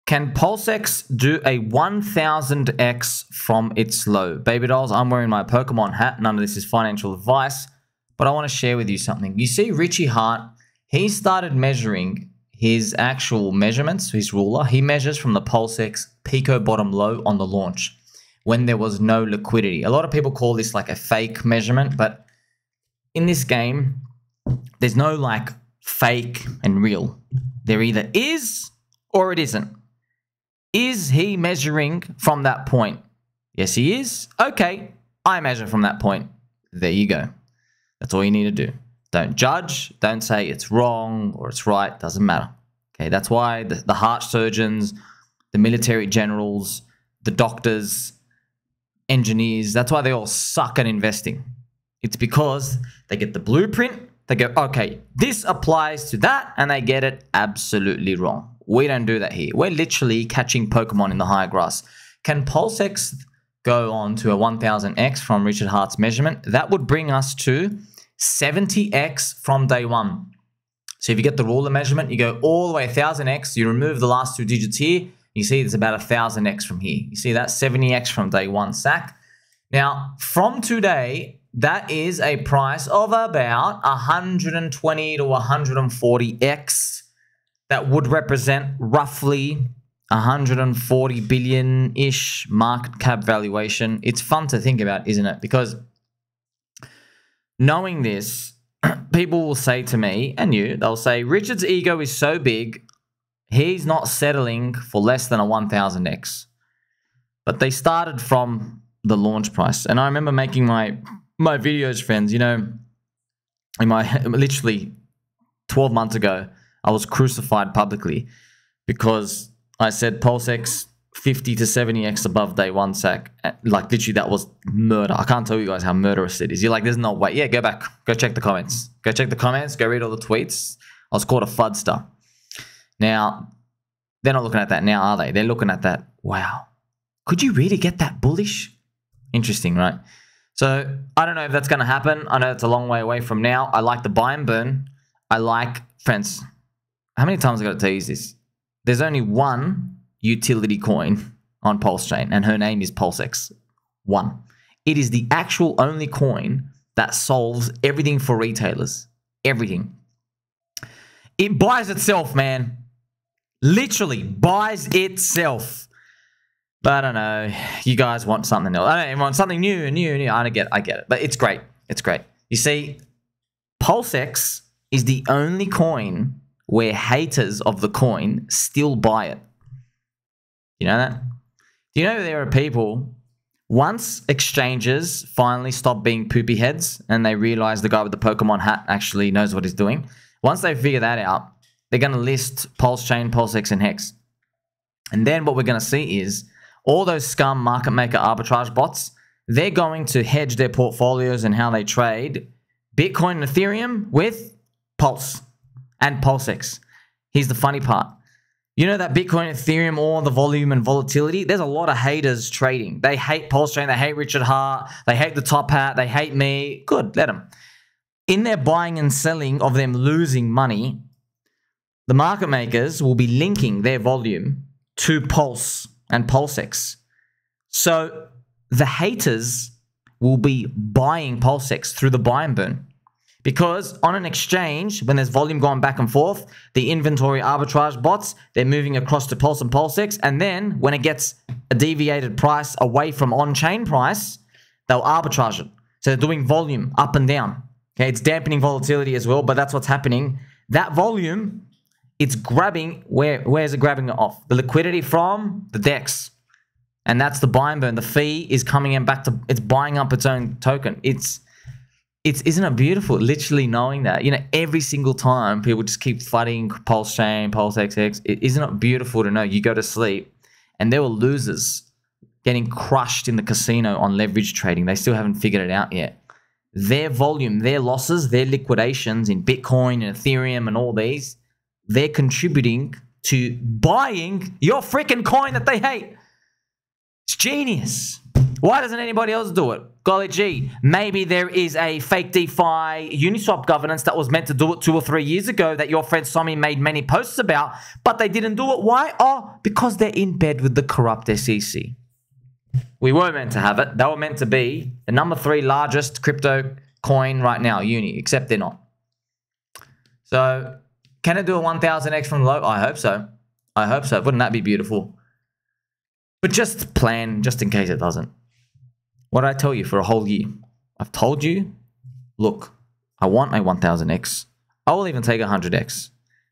Can PulseX do a 1000x from its low? Baby dolls, I'm wearing my Pokemon hat. None of this is financial advice, but I want to share with you something. You see Richie Hart, he started measuring his actual measurements, his ruler. He measures from the PulseX Pico bottom low on the launch when there was no liquidity. A lot of people call this like a fake measurement, but in this game, there's no like fake and real. There either is or it isn't. Is he measuring from that point? Yes, he is. Okay, I measure from that point. There you go. That's all you need to do. Don't judge. Don't say it's wrong or it's right. Doesn't matter. Okay, that's why the heart surgeons, the military generals, the doctors, engineers, that's why they all suck at investing. It's because they get the blueprint. They go, okay, this applies to that, and they get it absolutely wrong. We don't do that here. We're literally catching Pokemon in the high grass. Can PulseX go on to a 1000x from Richard Hart's measurement? That would bring us to 70x from day one. So if you get the ruler measurement, you go all the way 1000x, you remove the last two digits here, you see it's about 1000x from here. You see that 70x from day one sack. Now, from today, that is a price of about 120 to 140x. That would represent roughly 140 billion-ish market cap valuation. It's fun to think about, isn't it? Because knowing this, people will say to me, and you, they'll say, Richard's ego is so big, he's not settling for less than a 1000x. But they started from the launch price. And I remember making my videos, friends, you know, literally 12 months ago, I was crucified publicly because I said PulseX 50 to 70x above day one sack. Like literally that was murder. I can't tell you guys how murderous it is. You're like, there's no way. Yeah, go back. Go check the comments. Go check the comments. Go read all the tweets. I was called a fudster. Now, they're not looking at that now, are they? They're looking at that. Wow. Could you really get that bullish? Interesting, right? So I don't know if that's going to happen. I know it's a long way away from now. I like the buy and burn. I like, friends, how many times I got to tell you this? There's only one utility coin on Pulse Chain, and her name is PulseX. One. It is the actual only coin that solves everything for retailers. Everything. It buys itself, man. Literally buys itself. But I don't know. You guys want something else. I don't want something new. I get it. But it's great. It's great. You see, PulseX is the only coin where haters of the coin still buy it. You know that? Do you know there are people, once exchanges finally stop being poopy heads and they realize the guy with the Pokemon hat actually knows what he's doing, once they figure that out, they're going to list Pulse Chain, PulseX, and Hex. And then what we're going to see is all those scum market maker arbitrage bots, they're going to hedge their portfolios and how they trade Bitcoin and Ethereum with Pulse and PulseX. Here's the funny part. You know that Bitcoin, Ethereum, all the volume and volatility? There's a lot of haters trading. They hate Pulse Chain. They hate Richard Hart. They hate the top hat. They hate me. Good, let them. In their buying and selling of them losing money, the market makers will be linking their volume to Pulse and PulseX. So the haters will be buying PulseX through the buy and burn. Because on an exchange, when there's volume going back and forth, the inventory arbitrage bots, they're moving across to Pulse and PulseX. And then when it gets a deviated price away from on-chain price, they'll arbitrage it. So they're doing volume up and down. Okay, it's dampening volatility as well, but that's what's happening. That volume, it's grabbing, where is it grabbing it off? The liquidity from the DEX. And that's the buy and burn. The fee is coming in back to, it's buying up its own token. Isn't it beautiful? Literally knowing that, you know, every single time people just keep flooding Pulse Chain, PulseX. Isn't it beautiful to know you go to sleep and there were losers getting crushed in the casino on leverage trading. They still haven't figured it out yet. Their volume, their losses, their liquidations in Bitcoin and Ethereum and all these, they're contributing to buying your freaking coin that they hate. It's genius. Why doesn't anybody else do it? golly gee, maybe there is a fake DeFi Uniswap governance that was meant to do it 2 or 3 years ago that your friend Somi made many posts about, but they didn't do it. Why? Oh, because they're in bed with the corrupt SEC. We were meant to have it. They were meant to be the number 3 largest crypto coin right now, Uni, except they're not. So, can it do a 1000x from low? I hope so. I hope so. Wouldn't that be beautiful? But just plan, just in case it doesn't. What did I tell you for a whole year? I've told you, look, I want a 1000x. I will even take a 100x.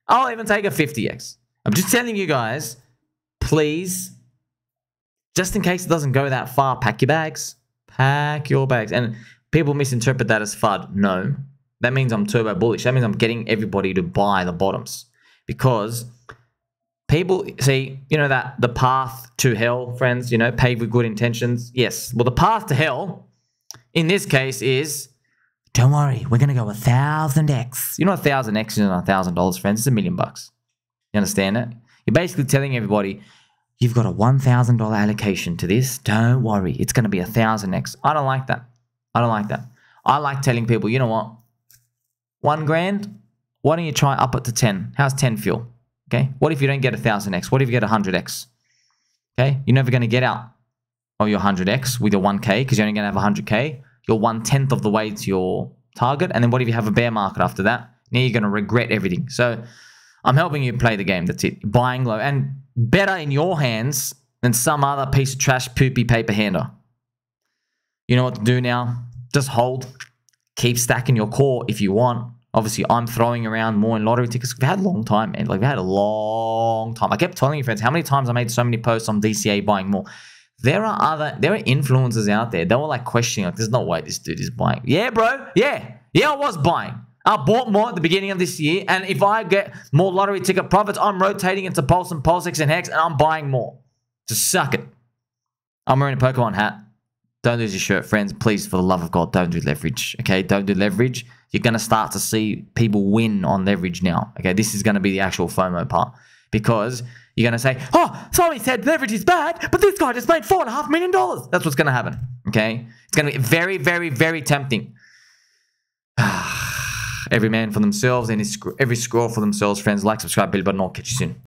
I'll even take a 50x. I'm just telling you guys, please, just in case it doesn't go that far, pack your bags. Pack your bags. And people misinterpret that as FUD. No, that means I'm turbo bullish. That means I'm getting everybody to buy the bottoms. Because people, see, you know that the path to hell, friends, you know, paved with good intentions. Yes. Well, the path to hell, in this case, is, don't worry, we're going to go 1000x. You know, 1000x is not $1,000, friends. It's $1 million. You understand it? You're basically telling everybody, you've got a $1,000 allocation to this. Don't worry. It's going to be 1000x. I don't like that. I don't like that. I like telling people, you know what? 1 grand, why don't you try up it to 10? How's 10 feel? Okay. What if you don't get 1000x? What if you get 100x? Okay. You're never going to get out of your 100x with your 1k because you're only going to have 100k. You're 1/10 of the way to your target. And then what if you have a bear market after that? Now you're going to regret everything. So I'm helping you play the game. That's it. Buying low and better in your hands than some other piece of trash poopy paper hander. You know what to do now? Just hold. Keep stacking your core if you want. Obviously, I'm throwing around more in lottery tickets. We've had a long time, man. Like, we've had a long time. I kept telling you, friends, how many times I made so many posts on DCA buying more. There are influencers out there. They were like questioning, like, there's no way this dude is buying. Yeah, bro. Yeah. Yeah, I was buying. I bought more at the beginning of this year. And if I get more lottery ticket profits, I'm rotating into Pulse and PulseX and Hex, and I'm buying more. Just suck it. I'm wearing a Pokemon hat. Don't lose your shirt, friends. Please, for the love of God, don't do leverage. Okay, don't do leverage. You're going to start to see people win on leverage now. Okay, this is going to be the actual FOMO part. Because you're going to say, oh, somebody said leverage is bad, but this guy just made $4.5 million. That's what's going to happen. Okay, it's going to be very, very, very tempting. Every man for themselves and every squirrel for themselves, friends. Like, subscribe, bell button. I'll catch you soon.